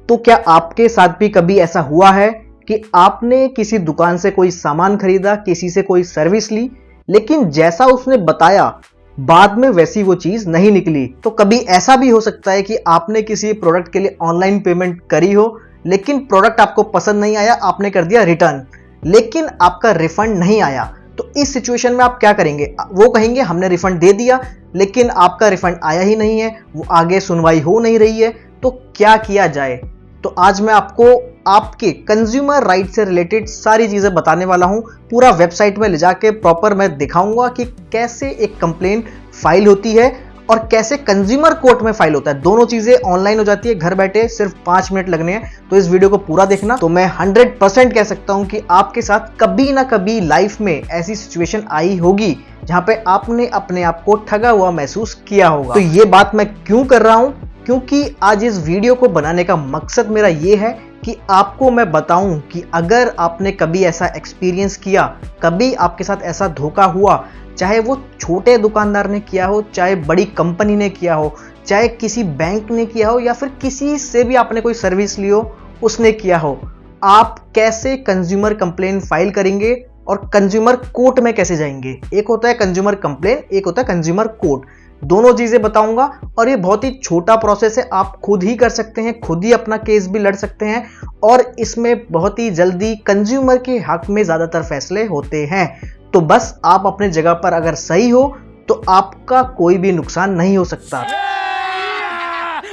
तो क्या आपके साथ भी कभी ऐसा हुआ है कि आपने किसी दुकान से कोई सामान खरीदा, किसी से कोई सर्विस ली, लेकिन जैसा उसने बताया बाद में वैसी वो चीज नहीं निकली? तो कभी ऐसा भी हो सकता है कि आपने किसी प्रोडक्ट के लिए ऑनलाइन पेमेंट करी हो, लेकिन प्रोडक्ट आपको पसंद नहीं आया, आपने कर दिया रिटर्न, लेकिन आपका रिफंड नहीं आया। तो इस सिचुएशन में आप क्या करेंगे? वो कहेंगे हमने रिफंड दे दिया, लेकिन आपका रिफंड आया ही नहीं है, वो आगे सुनवाई हो नहीं रही है, तो क्या किया जाए? तो आज मैं आपको आपके कंज्यूमर राइट से रिलेटेड सारी चीजें बताने वाला हूं। पूरा वेबसाइट में ले जाके प्रॉपर मैं दिखाऊंगा कि कैसे एक कंप्लेंट फाइल होती है और कैसे कंज्यूमर कोर्ट में फाइल होता है। दोनों चीजें ऑनलाइन हो जाती है घर बैठे, सिर्फ 5 मिनट लगने हैं। तो इस वीडियो को पूरा देखना। तो मैं 100% कह सकता हूं कि आपके साथ कभी ना कभी लाइफ में ऐसी सिचुएशन आई होगी जहां पे आपने अपने आप को ठगा हुआ महसूस किया होगा। तो ये बात मैं क्यों कर रहा हूं? क्योंकि आज इस वीडियो को बनाने का मकसद मेरा ये है कि आपको मैं बताऊं कि अगर आपने कभी ऐसा एक्सपीरियंस किया, कभी आपके साथ ऐसा धोखा हुआ, चाहे वो छोटे दुकानदार ने किया हो, चाहे बड़ी कंपनी ने किया हो, चाहे किसी बैंक ने किया हो, या फिर किसी से भी आपने कोई सर्विस ली हो उसने किया हो, आप कैसे कंज्यूमर कंप्लेन फाइल करेंगे और कंज्यूमर कोर्ट में कैसे जाएंगे? एक होता है कंज्यूमर कंप्लेन, एक होता है कंज्यूमर कोर्ट। दोनों चीजें बताऊंगा और ये बहुत ही छोटा प्रोसेस है, आप खुद ही कर सकते हैं, खुद ही अपना केस भी लड़ सकते हैं और इसमें बहुत ही जल्दी कंज्यूमर के हक में ज्यादातर फैसले होते हैं। तो बस आप अपने जगह पर अगर सही हो तो आपका कोई भी नुकसान नहीं हो सकता।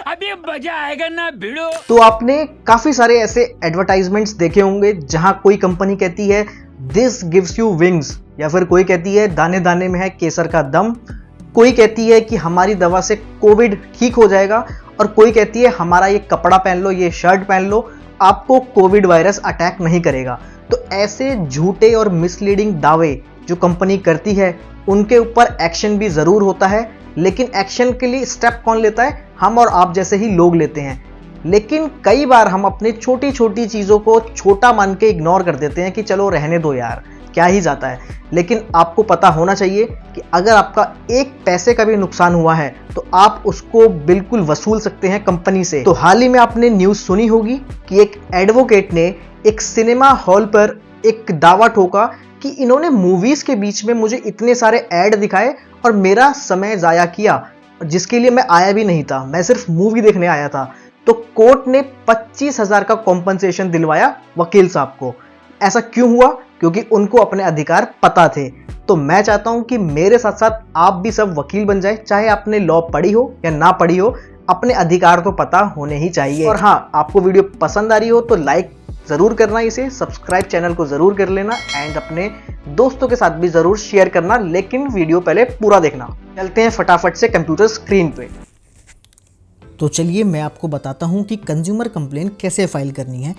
अभी मजा आएगा ना भिड़ो। तो आपने काफी सारे ऐसे एडवर्टाइजमेंट्स देखे होंगे जहां कोई कंपनी कहती है दिस गिव्स यू विंग्स, या फिर कोई कहती है दाने दाने में है केसर का दम, कोई कहती है कि हमारी दवा से कोविड ठीक हो जाएगा, और कोई कहती है हमारा ये कपड़ा पहन लो, ये शर्ट पहन लो, आपको कोविड वायरस अटैक नहीं करेगा। तो ऐसे झूठे और मिसलीडिंग दावे जो कंपनी करती है उनके ऊपर एक्शन भी जरूर होता है, लेकिन एक्शन के लिए स्टेप कौन लेता है? हम और आप जैसे ही लोग लेते हैं। लेकिन कई बार हम अपनी छोटी छोटी चीजों को छोटा मान के इग्नोर कर देते हैं कि चलो रहने दो यार, क्या ही जाता है। लेकिन आपको पता होना चाहिए कि अगर आपका एक पैसे का भी नुकसान हुआ है तो आप उसको बिल्कुल वसूल सकते हैं कंपनी से। तो हाल ही में आपने न्यूज़ सुनी होगी कि एक एडवोकेट ने एक सिनेमा हॉल पर एक दावा ठोका कि इन्होंने मूवीज के बीच में मुझे इतने सारे ऐड दिखाए और मेरा समय जाया किया, जिसके लिए मैं आया भी नहीं था, मैं सिर्फ मूवी देखने आया था। तो कोर्ट ने 25,000 का कॉम्पनसेशन दिलवाया वकील साहब को। ऐसा क्यों हुआ? क्योंकि उनको अपने अधिकार पता थे। तो मैं चाहता हूं कि मेरे साथ साथ आप भी सब वकील बन जाए, चाहे आपने लॉ पढ़ी हो या ना पढ़ी हो, अपने अधिकार तो पता होने ही चाहिए। और हाँ, आपको वीडियो पसंद आ रही हो तो लाइक जरूर करना, इसे सब्सक्राइब चैनल को जरूर कर लेना एंड अपने दोस्तों के साथ भी जरूर शेयर करना, लेकिन वीडियो पहले पूरा देखना। चलते हैं फटाफट से कंप्यूटर स्क्रीन पे। तो चलिए मैं आपको बताता हूं कि कंज्यूमर कंप्लेन कैसे फाइल करनी है।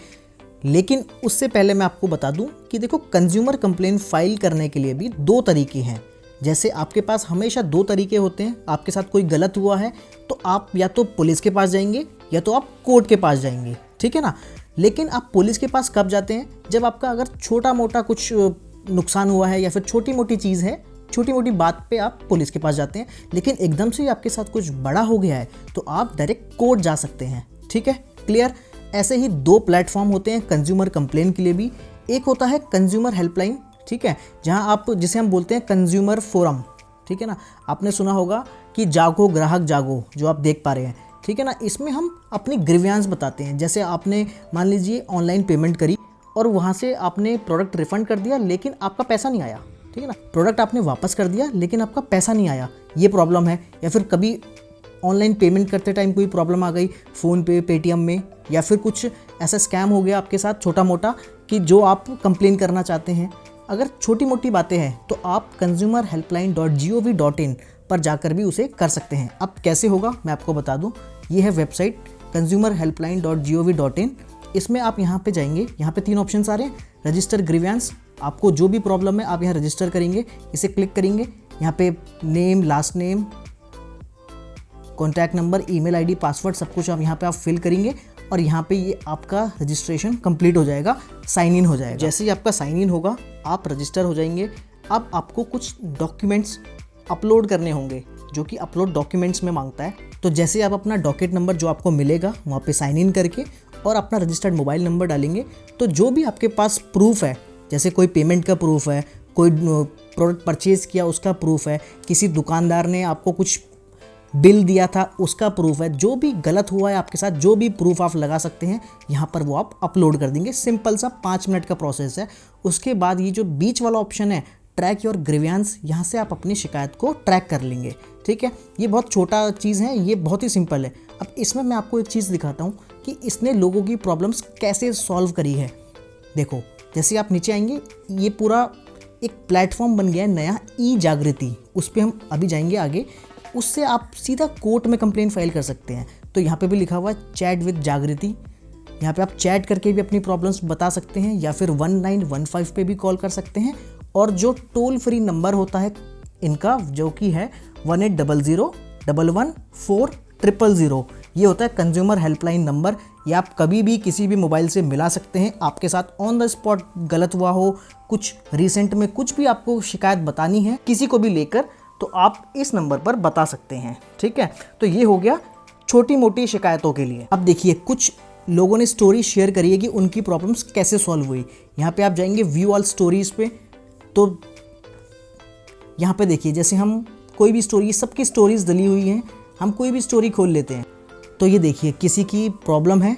लेकिन उससे पहले मैं आपको बता दूं कि देखो, कंज्यूमर कंप्लेन फाइल करने के लिए भी 2 तरीके हैं। जैसे आपके पास हमेशा 2 तरीके होते हैं। आपके साथ कोई गलत हुआ है तो आप या तो पुलिस के पास जाएंगे या तो आप कोर्ट के पास जाएंगे, ठीक है ना। लेकिन आप पुलिस के पास कब जाते हैं? जब आपका अगर छोटा मोटा कुछ नुकसान हुआ है या फिर छोटी मोटी चीज़ है, छोटी मोटी बात पे आप पुलिस के पास जाते हैं। लेकिन एकदम से आपके साथ कुछ बड़ा हो गया है तो आप डायरेक्ट कोर्ट जा सकते हैं, ठीक है, क्लियर। ऐसे ही 2 प्लेटफॉर्म होते हैं कंज्यूमर कंप्लेन के लिए भी। एक होता है कंज्यूमर हेल्पलाइन, ठीक है, जहां आप, जिसे हम बोलते हैं कंज्यूमर फोरम, ठीक है ना। आपने सुना होगा कि जागो ग्राहक जागो, जो आप देख पा रहे हैं, ठीक है ना। इसमें हम अपनी ग्रीवियांस बताते हैं। जैसे आपने मान लीजिए ऑनलाइन पेमेंट करी और वहाँ से आपने प्रोडक्ट रिफंड कर दिया, लेकिन आपका पैसा नहीं आया, ठीक है ना। प्रोडक्ट आपने वापस कर दिया लेकिन आपका पैसा नहीं आया, ये प्रॉब्लम है। या फिर कभी ऑनलाइन पेमेंट करते टाइम कोई प्रॉब्लम आ गई फ़ोन पे, पेटीएम में, या फिर कुछ ऐसा स्कैम हो गया आपके साथ छोटा मोटा कि जो आप कंप्लेन करना चाहते हैं। अगर छोटी मोटी बातें हैं तो आप consumerhelpline.gov.in पर जाकर भी उसे कर सकते हैं। अब कैसे होगा मैं आपको बता दूं। ये है वेबसाइट consumerhelpline.gov.in। इसमें आप यहाँ पे जाएंगे, यहाँ पे 3 ऑप्शंस आ रहे हैं। रजिस्टर ग्रीवियांस, आपको जो भी प्रॉब्लम है आप यहाँ रजिस्टर करेंगे, इसे क्लिक करेंगे। यहाँ पे name, last name, contact number, email ID, password, सब कुछ आप यहाँ पे आप फिल करेंगे और यहाँ पे ये आपका रजिस्ट्रेशन कंप्लीट हो जाएगा, साइन इन हो जाएगा। जैसे ही आपका साइन इन होगा आप रजिस्टर हो जाएंगे। अब आपको कुछ डॉक्यूमेंट्स अपलोड करने होंगे जो कि अपलोड डॉक्यूमेंट्स में मांगता है। तो जैसे आप अपना डॉकेट नंबर जो आपको मिलेगा वहाँ पे साइन इन करके और अपना रजिस्टर्ड मोबाइल नंबर डालेंगे तो जो भी आपके पास प्रूफ है, जैसे कोई पेमेंट का प्रूफ है, कोई प्रोडक्ट परचेज़ किया उसका प्रूफ है, किसी दुकानदार ने आपको कुछ बिल दिया था उसका प्रूफ है, जो भी गलत हुआ है आपके साथ, जो भी प्रूफ आप लगा सकते हैं यहाँ पर वो आप अपलोड कर देंगे। सिंपल सा 5 मिनट का प्रोसेस है। उसके बाद ये जो बीच वाला ऑप्शन है ट्रैक योर ग्रीवियंस, यहाँ से आप अपनी शिकायत को ट्रैक कर लेंगे। ठीक है, ये बहुत छोटा चीज़ है, ये बहुत ही सिंपल है। अब इसमें मैं आपको एक चीज़ दिखाता हूँ कि इसने लोगों की प्रॉब्लम्स कैसे सॉल्व करी है। देखो, जैसे आप नीचे आएंगे, ये पूरा एक प्लेटफॉर्म बन गया है नया, ई जागृति। उस पर हम अभी जाएंगे आगे, उससे आप सीधा कोर्ट में कंप्लेंट फाइल कर सकते हैं। तो यहाँ पे भी लिखा हुआ है चैट विद जागृति, यहाँ पे आप चैट करके भी अपनी प्रॉब्लम्स बता सकते हैं या फिर 1915 पे भी कॉल कर सकते हैं। और जो टोल फ्री नंबर होता है इनका, जो कि है 1800-1114-000, ये होता है कंज्यूमर हेल्पलाइन नंबर। ये आप कभी भी किसी भी मोबाइल से मिला सकते हैं। आपके साथ ऑन द स्पॉट गलत हुआ हो, कुछ रिसेंट में कुछ भी आपको शिकायत बतानी है किसी को भी लेकर, तो आप इस नंबर पर बता सकते हैं। ठीक है, तो ये हो गया छोटी मोटी शिकायतों के लिए। अब देखिए, कुछ लोगों ने स्टोरी शेयर करी है कि उनकी प्रॉब्लम्स कैसे सॉल्व हुई। यहाँ पे आप जाएंगे व्यू ऑल स्टोरीज पे, तो यहाँ पे देखिए, जैसे हम कोई भी स्टोरी, सबकी स्टोरीज डली हुई हैं, हम कोई भी स्टोरी खोल लेते हैं तो ये देखिए किसी की प्रॉब्लम है।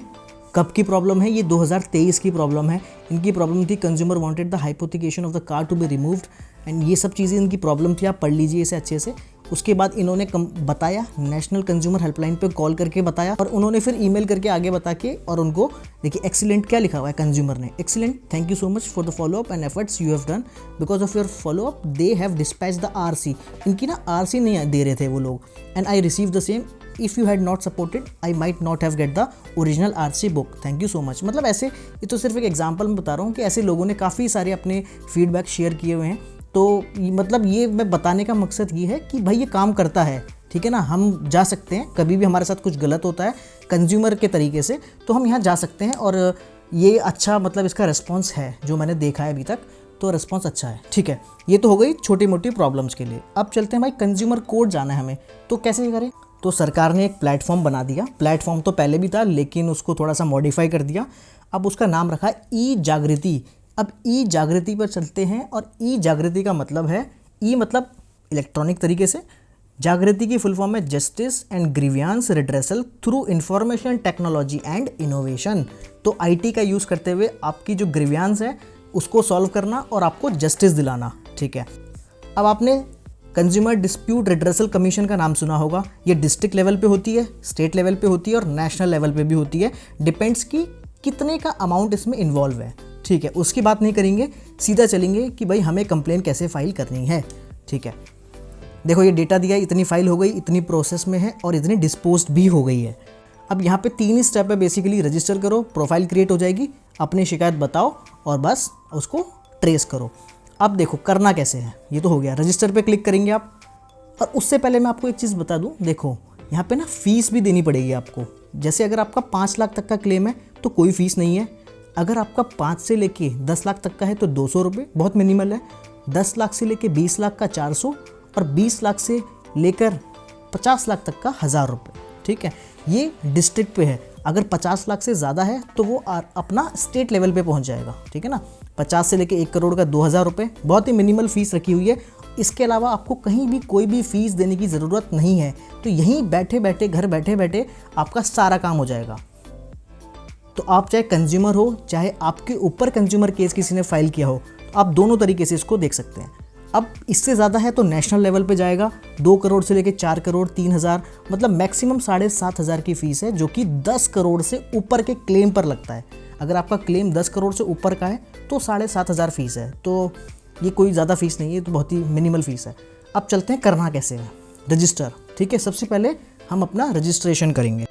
कब की प्रॉब्लम है? ये 2023 की प्रॉब्लम है। इनकी प्रॉब्लम थी consumer wanted the hypothecation of the car to be removed, and ये सब चीज़ें इनकी प्रॉब्लम थी। आप पढ़ लीजिए इसे अच्छे से। उसके बाद इन्होंने बताया, नेशनल कंज्यूमर हेल्पलाइन पे कॉल करके बताया, और उन्होंने फिर ईमेल करके आगे बता के, और उनको देखिए एक्सीलेंट क्या लिखा हुआ है कंज्यूमर ने, excellent, thank you so much for the follow up and efforts you have done, because of your follow up they have dispatch the RC. इनकी ना आरसी नहीं दे रहे थे वो लोग, and I receive the same, if you had not supported I might not have get the original RC book, thank you so much. मतलब ऐसे, ये तो सिर्फ एक एग्जाम्पल मैं बता रहा हूँ कि ऐसे लोगों ने काफ़ी सारे अपने फीडबैक शेयर किए हुए हैं। तो मतलब ये मैं बताने का मकसद ये है कि भाई ये काम करता है। ठीक है ना, हम जा सकते हैं, कभी भी हमारे साथ कुछ गलत होता है कंज्यूमर के तरीके से, तो हम यहाँ जा सकते हैं। और ये अच्छा, मतलब इसका रिस्पॉन्स है जो मैंने देखा है अभी तक, तो रिस्पॉन्स अच्छा है। ठीक है, ये तो हो गई छोटी मोटी प्रॉब्लम्स के लिए। अब चलते हैं भाई, कंज्यूमर कोर्ट जाना है हमें, तो कैसे करें? तो सरकार ने एक प्लेटफॉर्म बना दिया। प्लेटफॉर्म तो पहले भी था, लेकिन उसको थोड़ा सा मॉडिफाई कर दिया। अब उसका नाम रखा है ई जागृति। अब ई जागृति पर चलते हैं, और ई जागृति का मतलब है, ई मतलब इलेक्ट्रॉनिक तरीके से, जागृति की फुल फॉर्म है justice and grievance redressal through information technology and innovation. तो आईटी का यूज़ करते हुए आपकी जो ग्रीवियंस है उसको सॉल्व करना और आपको जस्टिस दिलाना। ठीक है, अब आपने कंज्यूमर डिस्प्यूट रिड्रेसल कमीशन का नाम सुना होगा। ये डिस्ट्रिक्ट लेवल पे होती है, स्टेट लेवल पे होती है और नेशनल लेवल पे भी होती है, डिपेंड्स कि कितने का अमाउंट इसमें इन्वॉल्व है। ठीक है, उसकी बात नहीं करेंगे, सीधा चलेंगे कि भाई हमें कंप्लेन कैसे फाइल करनी है। ठीक है, देखो ये डेटा दिया, इतनी फाइल हो गई, इतनी प्रोसेस में है और इतनी डिस्पोज्ड भी हो गई है। अब यहाँ पे 3 ही स्टेप है बेसिकली, रजिस्टर करो, प्रोफाइल क्रिएट हो जाएगी, अपनी शिकायत बताओ और बस उसको ट्रेस करो। अब देखो करना कैसे है, ये तो हो गया, रजिस्टर पे क्लिक करेंगे आप। और उससे पहले मैं आपको एक चीज़ बता दूं, देखो यहाँ पे ना फीस भी देनी पड़ेगी आपको। जैसे अगर आपका 5 लाख तक का क्लेम है तो कोई फीस नहीं है। अगर आपका 5 से लेके 10 लाख तक का है तो 200 रुपये, बहुत मिनिमल है। 10 लाख से लेके 20 लाख का 400, और 20 लाख से लेकर 50 लाख तक का 1000 रुपये। ठीक है, ये डिस्ट्रिक्ट पे है। अगर 50 लाख से ज़्यादा है तो वो अपना स्टेट लेवल पे पहुंच जाएगा। ठीक है ना, 50 से लेके 1 करोड़ का 2000 रुपये, बहुत ही मिनिमल फीस रखी हुई है। इसके अलावा आपको कहीं भी कोई भी फीस देने की ज़रूरत नहीं है। तो यहीं बैठे बैठे, घर बैठे बैठे आपका सारा काम हो जाएगा। तो आप चाहे कंज्यूमर हो, चाहे आपके ऊपर कंज्यूमर केस किसी ने फाइल किया हो, तो आप दोनों तरीके से इसको देख सकते हैं। अब इससे ज़्यादा है तो नेशनल लेवल पे जाएगा, 2 करोड़ से लेके 4 करोड़ 3000, मतलब मैक्सिमम 7500 की फ़ीस है, जो कि 10 करोड़ से ऊपर के क्लेम पर लगता है। अगर आपका क्लेम 10 करोड़ से ऊपर का है तो 7500 फ़ीस है। तो ये कोई ज़्यादा फीस नहीं है, तो बहुत ही मिनिमल फ़ीस है। अब चलते हैं करना कैसे है, रजिस्टर। ठीक है, सबसे पहले हम अपना रजिस्ट्रेशन करेंगे।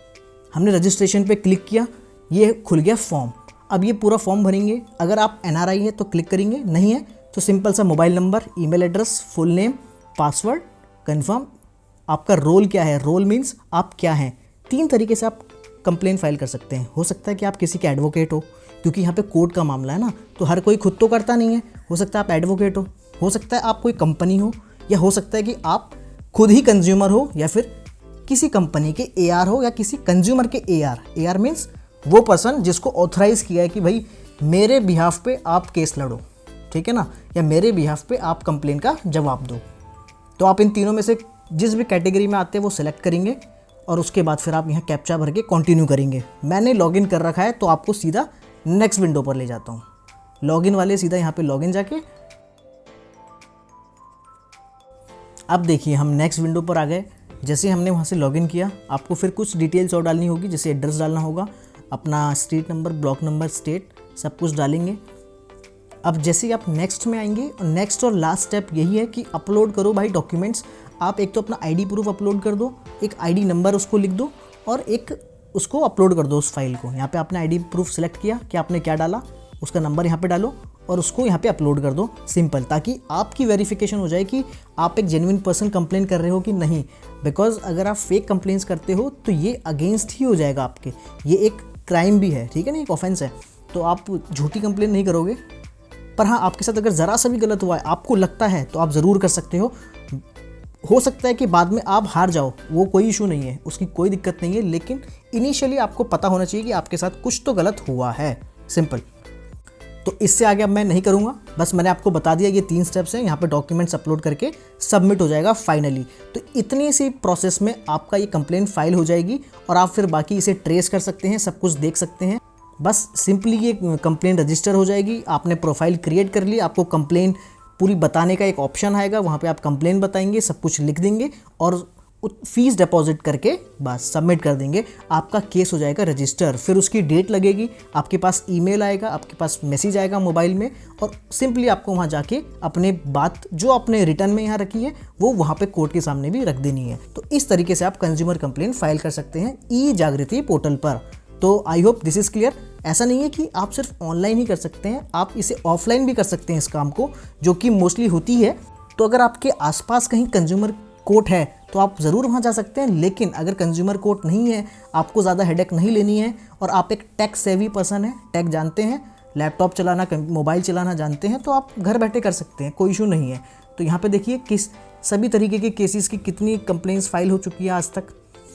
हमने रजिस्ट्रेशन पे क्लिक किया, ये खुल गया फॉर्म। अब ये पूरा फॉर्म भरेंगे। अगर आप NRI है तो क्लिक करेंगे, नहीं है तो सिंपल सा mobile number, email address, full name, password, confirm. आपका रोल क्या है, रोल मीन्स आप क्या हैं। 3 तरीके से आप कंप्लेन फाइल कर सकते हैं। हो सकता है कि आप किसी के एडवोकेट क्योंकि यहाँ पे कोर्ट का मामला है ना, तो हर कोई खुद तो करता नहीं है। हो सकता है आप एडवोकेट हो सकता है आप कोई कंपनी हो, या हो सकता है कि आप खुद ही कंज्यूमर हो, या फिर किसी कंपनी के AR हो, या किसी कंज्यूमर के AR मीन्स वो पर्सन जिसको ऑथराइज किया है कि भाई मेरे बिहाफ पे आप केस लड़ो, ठीक है ना, या मेरे बिहाफ पे आप कंप्लेन का जवाब दो। तो आप इन तीनों में से जिस भी कैटेगरी में आते हैं वो सिलेक्ट करेंगे और उसके बाद फिर आप यहाँ कैप्चा भर के कंटिन्यू करेंगे। मैंने लॉगिन कर रखा है तो आपको सीधा नेक्स्ट विंडो पर ले जाता हूँ। लॉगिन वाले सीधा यहाँ पे लॉगिन जाके अब देखिए हम नेक्स्ट विंडो पर आ गए। जैसे हमने वहाँ से लॉगिन किया, आपको फिर कुछ डिटेल्स और डालनी होगी, जैसे एड्रेस डालना होगा, अपना street number, block number, state, सब कुछ डालेंगे। अब जैसे ही आप नेक्स्ट में आएंगे, नेक्स्ट और लास्ट स्टेप यही है कि अपलोड करो भाई डॉक्यूमेंट्स। आप एक तो अपना आईडी प्रूफ अपलोड कर दो, एक आईडी नंबर उसको लिख दो और एक उसको अपलोड कर दो उस फाइल को। यहाँ पे आपने आईडी प्रूफ सेलेक्ट किया कि आपने क्या डाला, उसका नंबर यहाँ पे डालो और उसको यहाँ पे अपलोड कर दो, सिंपल, ताकि आपकी वेरिफिकेशन हो जाए कि आप एक जेन्युइन पर्सन कंप्लेन कर रहे हो कि नहीं। बिकॉज अगर आप फेक कंप्लेंट्स करते हो तो ये अगेंस्ट ही हो जाएगा आपके, ये एक क्राइम भी है, ठीक है ना, एक ऑफेंस है। तो आप झूठी कंप्लेन नहीं करोगे, पर हाँ आपके साथ अगर ज़रा सा भी गलत हुआ है, आपको लगता है, तो आप ज़रूर कर सकते हो सकता है कि बाद में आप हार जाओ, वो कोई इशू नहीं है, उसकी कोई दिक्कत नहीं है, लेकिन इनिशियली आपको पता होना चाहिए कि आपके साथ कुछ तो गलत हुआ है, सिंपल। तो इससे आगे अब मैं नहीं करूँगा, बस मैंने आपको बता दिया ये 3 स्टेप्स हैं। यहाँ पे डॉक्यूमेंट्स अपलोड करके सबमिट हो जाएगा फाइनली। तो इतनी सी प्रोसेस में आपका ये कंप्लेन फाइल हो जाएगी और आप फिर बाकी इसे ट्रेस कर सकते हैं, सब कुछ देख सकते हैं। बस सिंपली ये कंप्लेन रजिस्टर हो जाएगी। आपने प्रोफाइल क्रिएट कर ली, आपको कंप्लेन पूरी बताने का एक ऑप्शन आएगा, वहाँ पे आप कंप्लेन बताएंगे, सब कुछ लिख देंगे और फीस डिपॉजिट करके बस सबमिट कर देंगे, आपका केस हो जाएगा रजिस्टर। फिर उसकी डेट लगेगी, आपके पास ईमेल आएगा, आपके पास मैसेज आएगा मोबाइल में और सिंपली आपको वहाँ जाके अपने बात जो आपने रिटर्न में यहाँ रखी है वो वहाँ पे कोर्ट के सामने भी रख देनी है। तो इस तरीके से आप कंज्यूमर कंप्लेन फाइल कर सकते हैं ई जागृति पोर्टल पर। तो I hope this is clear. ऐसा नहीं है कि आप सिर्फ ऑनलाइन ही कर सकते हैं, आप इसे ऑफलाइन भी कर सकते हैं इस काम को, जो कि मोस्टली होती है। तो अगर आपके आसपास कहीं कंज्यूमर कोर्ट है तो आप ज़रूर वहाँ जा सकते हैं, लेकिन अगर कंज्यूमर कोर्ट नहीं है, आपको ज़्यादा हेडेक नहीं लेनी है और आप एक टेक सेवी पर्सन है, टेक जानते हैं, लैपटॉप चलाना, मोबाइल चलाना जानते हैं, तो आप घर बैठे कर सकते हैं, कोई इशू नहीं है। तो यहाँ पे देखिए किस सभी तरीके के केसेस की कितनी कंप्लेंट्स फाइल हो चुकी है आज तक।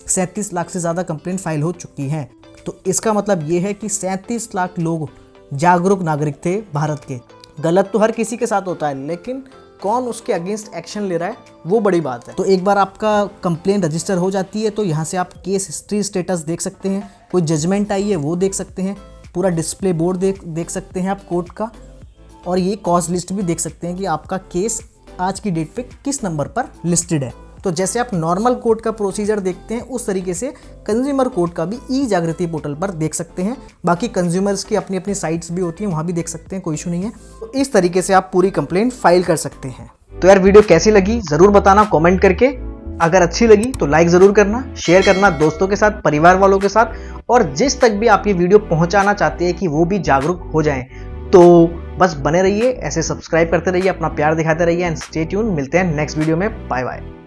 37 लाख से ज़्यादा कंप्लेंट फाइल हो चुकी हैं। तो इसका मतलब ये है कि 37 लाख लोग जागरूक नागरिक थे भारत के। गलत तो हर किसी के साथ होता है, लेकिन कौन उसके अगेंस्ट एक्शन ले रहा है वो बड़ी बात है। तो एक बार आपका कंप्लेंट रजिस्टर हो जाती है तो यहाँ से आप केस हिस्ट्री स्टेटस देख सकते हैं, कोई जजमेंट आई है वो देख सकते हैं, पूरा डिस्प्ले बोर्ड देख सकते हैं आप कोर्ट का, और ये कॉज लिस्ट भी देख सकते हैं कि आपका केस आज की डेट पे किस नंबर पर लिस्टेड है। तो जैसे आप नॉर्मल कोर्ट का प्रोसीजर देखते हैं, उस तरीके से कंज्यूमर कोर्ट का भी ई जागृति पोर्टल पर देख सकते हैं। बाकी कंज्यूमर्स की अपनी अपनी साइट्स भी होती हैं, वहाँ भी देख सकते हैं, कोई इशू नहीं है। तो इस तरीके से आप पूरी कंप्लेंट फाइल कर सकते हैं। तो यार वीडियो कैसी लगी ज़रूर बताना कमेंट करके। अगर अच्छी लगी तो लाइक ज़रूर करना, शेयर करना दोस्तों के साथ, परिवार वालों के साथ, और जिस तक भी आप ये वीडियो पहुंचाना चाहते हैं कि वो भी जागरूक हो जाएं, तो बस बने रहिए, ऐसे सब्सक्राइब करते रहिए, अपना प्यार दिखाते रहिए एंड स्टे ट्यून। मिलते हैं नेक्स्ट वीडियो में, बाय बाय।